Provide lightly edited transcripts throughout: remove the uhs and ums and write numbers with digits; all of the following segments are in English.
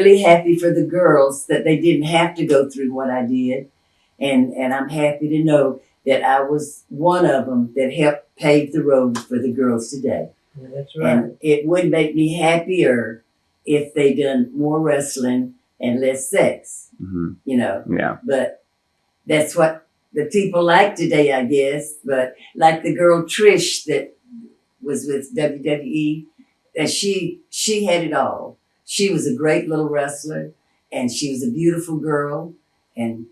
really happy for the girls that they didn't have to go through what I did. And I'm happy to know that I was one of them that helped pave the road for the girls today. That's right. And it would make me happier if they done more wrestling and less sex, you know. Yeah. But that's what the people like today, I guess. But like the girl Trish that was with WWE, and she had it all. She was a great little wrestler, and she was a beautiful girl, and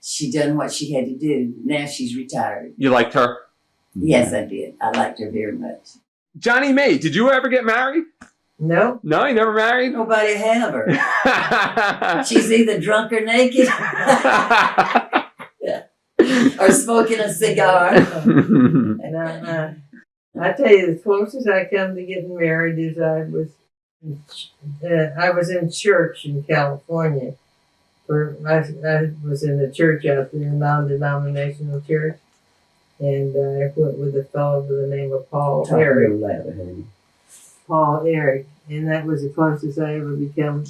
she done what she had to do. Now she's retired. You liked her? Yes, I did. I liked her very much. Johnny Mae, did you ever get married? No. No, you never married? Nobody have her. She's either drunk or naked. Or smoking a cigar. And I tell you, the closest I come to getting married is I was in church in California. I was in a church out there, a non-denominational church, and I went with a fellow by the name of Paul Eric. Paul Eric, and that was the closest I ever become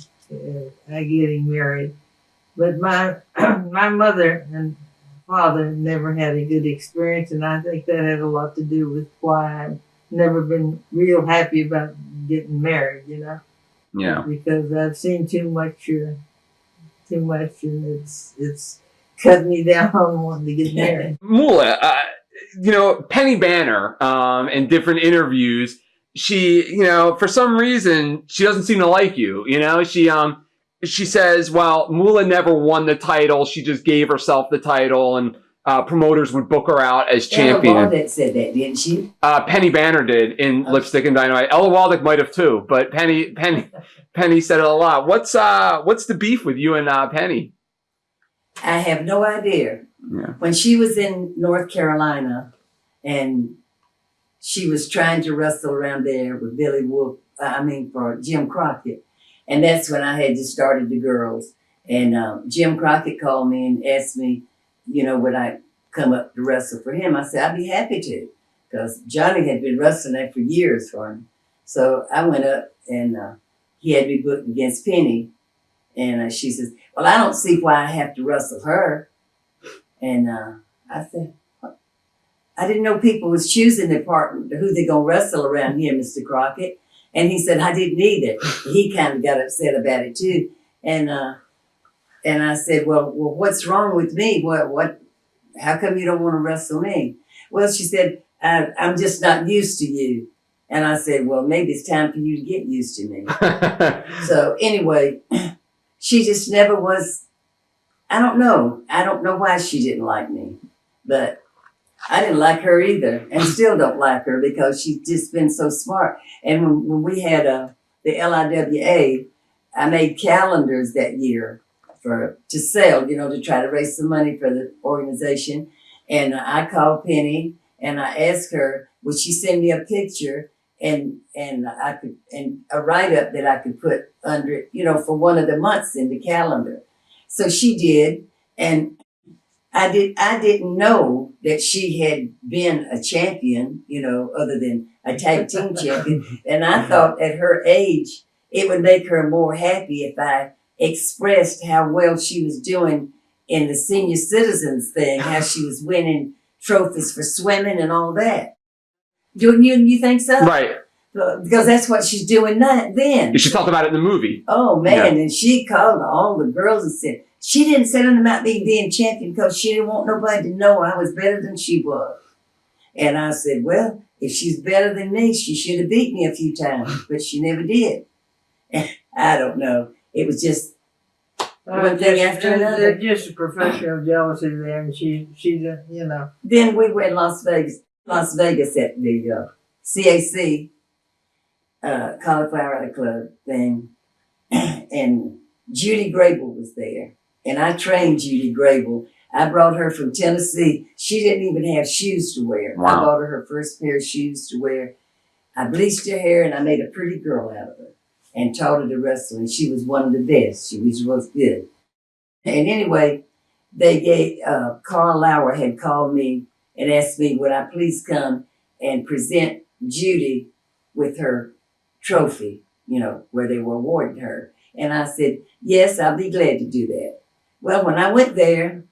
getting married. But my my mother and father never had a good experience, and I think that had a lot to do with why I've never been real happy about getting married, you know? Yeah. Because I've seen too much, and it's cut me down on wanting to get married. Moolah, Penny Banner, in different interviews, she, for some reason, she doesn't seem to like you. She says, well, Moolah never won the title. She just gave herself the title, and promoters would book her out as champion. Ella Waldeck said that, didn't she? Penny Banner did in Lipstick and Dynamite. Ella Waldeck might have too, but Penny said it a lot. What's the beef with you and Penny? I have no idea. Yeah. When she was in North Carolina and she was trying to wrestle around there with for Jim Crockett. And that's when I had just started the girls. And Jim Crockett called me and asked me, would I come up to wrestle for him? I said, I'd be happy to, because Johnny had been wrestling there for years for him. So I went up and he had me booked against Penny. And she says, well, I don't see why I have to wrestle her. And I said, I didn't know people was choosing their partner, who they gonna wrestle around here, Mr. Crockett. And he said, I didn't either. He kind of got upset about it too. And I said, well, what's wrong with me? How come you don't want to wrestle me? Well, she said, I'm just not used to you. And I said, well, maybe it's time for you to get used to me. So anyway, she just never was, I don't know why she didn't like me, but I didn't like her either, and still don't like her, because she's just been so smart. And when we had the LIWA, I made calendars that year to sell, to try to raise some money for the organization. And I called Penny and I asked her, would she send me a picture and a write-up that I could put under it, for one of the months in the calendar. So she did, and I didn't know that she had been a champion, other than a tag team champion. And I thought at her age, it would make her more happy if I expressed how well she was doing in the senior citizens thing, how she was winning trophies for swimming and all that. Don't you think so? Right. Because that's what she's doing then. She talked about it in the movie. Oh, man. Yeah. And she called all the girls and said, she didn't say nothing about me being champion because she didn't want nobody to know I was better than she was. And I said, well, if she's better than me, she should have beat me a few times, but she never did. I don't know. It was just one thing after another. Just a professional jealousy there, and she. Then we were in Las Vegas at the CAC, Cauliflower Club thing, and Judy Grable was there. And I trained Judy Grable. I brought her from Tennessee. She didn't even have shoes to wear. Wow. I bought her first pair of shoes to wear. I bleached her hair and I made a pretty girl out of her and taught her to wrestle. And she was one of the best. She was good. And anyway, Carl Lauer had called me and asked me, would I please come and present Judy with her trophy, where they were awarding her. And I said, yes, I'll be glad to do that. Well, when I went there,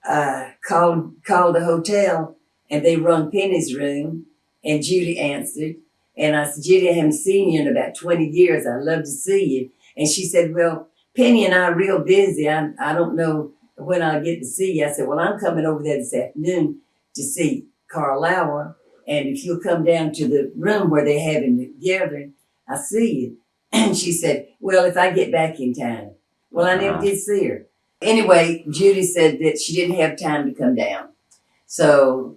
I called the hotel, and they rung Penny's room, and Judy answered. And I said, Judy, I haven't seen you in about 20 years. I'd love to see you. And she said, well, Penny and I are real busy. I don't know when I'll get to see you. I said, well, I'm coming over there this afternoon to see Carl Lauer. And if you'll come down to the room where they're having the gathering, I'll see you. And she said, well, if I get back in time. Well, I never did see her. Anyway, Judy said that she didn't have time to come down. So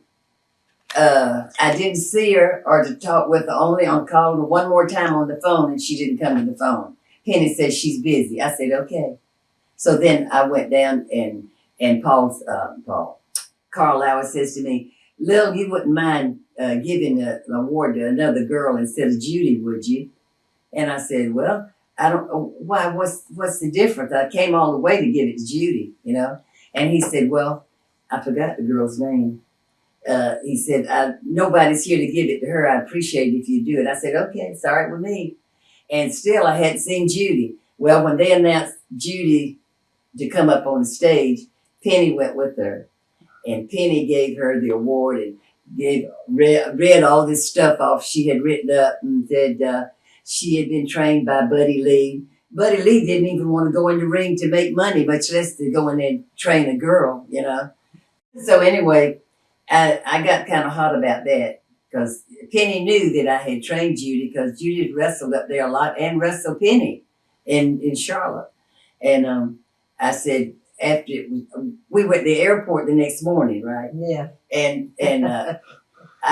I didn't see her or to talk with her, only on calling her one more time on the phone, and she didn't come to the phone. Penny said she's busy. I said, okay. So then I went down, and Carl Lauer says to me, Lil, you wouldn't mind giving an award to another girl instead of Judy, would you? And I said, well, I don't know why. What's the difference? I came all the way to give it to Judy, you know. And he said, well, I forgot the girl's name. He said, nobody's here to give it to her. I appreciate it if you do it. I said, okay, it's all right with me. And still, I hadn't seen Judy. Well, when they announced Judy to come up on the stage, Penny went with her. And Penny gave her the award and read all this stuff off she had written up, and said she had been trained by Buddy Lee. Buddy Lee didn't even want to go in the ring to make money, much less to go in there and train a girl, you know. So anyway, I got kind of hot about that, because Penny knew that I had trained Judy, because Judy had wrestled up there a lot and wrestled Penny in Charlotte. And I said, after we went to the airport the next morning, right? Yeah. And I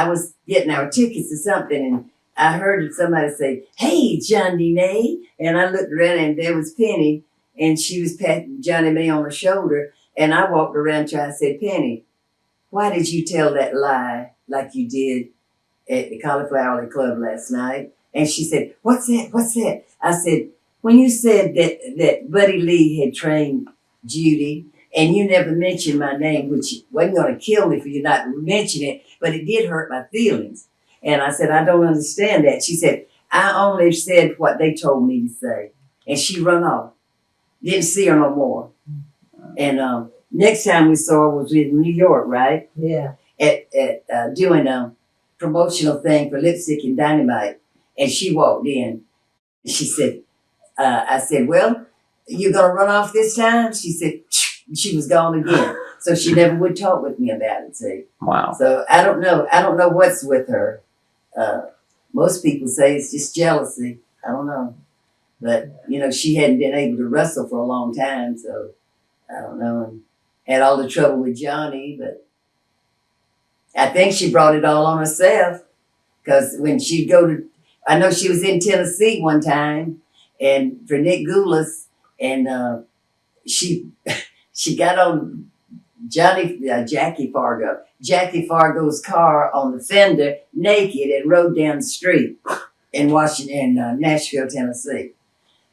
was getting our tickets or something, and I heard somebody say, hey, Johnny Mae. And I looked around, and there was Penny, and she was patting Johnny Mae on the shoulder. And I walked around to her and said, Penny, why did you tell that lie like you did at the Cauliflower Club last night? And she said, what's that? What's that? I said, when you said that Buddy Lee had trained Judy, and you never mentioned my name, which wasn't going to kill me for you not to mention it, but it did hurt my feelings. And I said, I don't understand that. She said, I only said what they told me to say. And she run off. Didn't see her no more. And next time we saw her was in New York, right? Yeah. At doing a promotional thing for Lipstick and Dynamite. And she walked in. She said, I said, well, you gonna run off this time? She said, she was gone again. So she never would talk with me about it, see. Wow. So I don't know what's with her. Most people say it's just jealousy. I don't know. But, you know, she hadn't been able to wrestle for a long time, so I don't know. And had all the trouble with Johnny, but I think she brought it all on herself. Because when she'd go to, I know she was in Tennessee one time, and for Nick Goulas, and she got on Jackie Fargo's car on the fender naked and rode down the street in Nashville, Tennessee.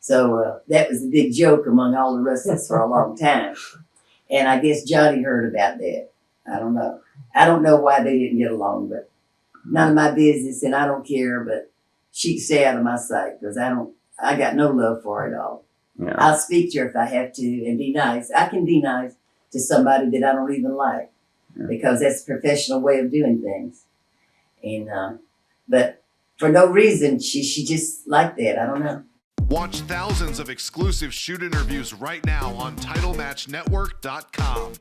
So that was a big joke among all the wrestlers for a long time. And I guess Johnny heard about that. I don't know. I don't know why they didn't get along, but none of my business, and I don't care, but she'd stay out of my sight, because I got no love for her at all. Yeah. I'll speak to her if I have to and be nice. I can be nice to somebody that I don't even like, because that's a professional way of doing things. And but for no reason, she just like that. I don't know. Watch thousands of exclusive shoot interviews right now on TitleMatchNetwork.com.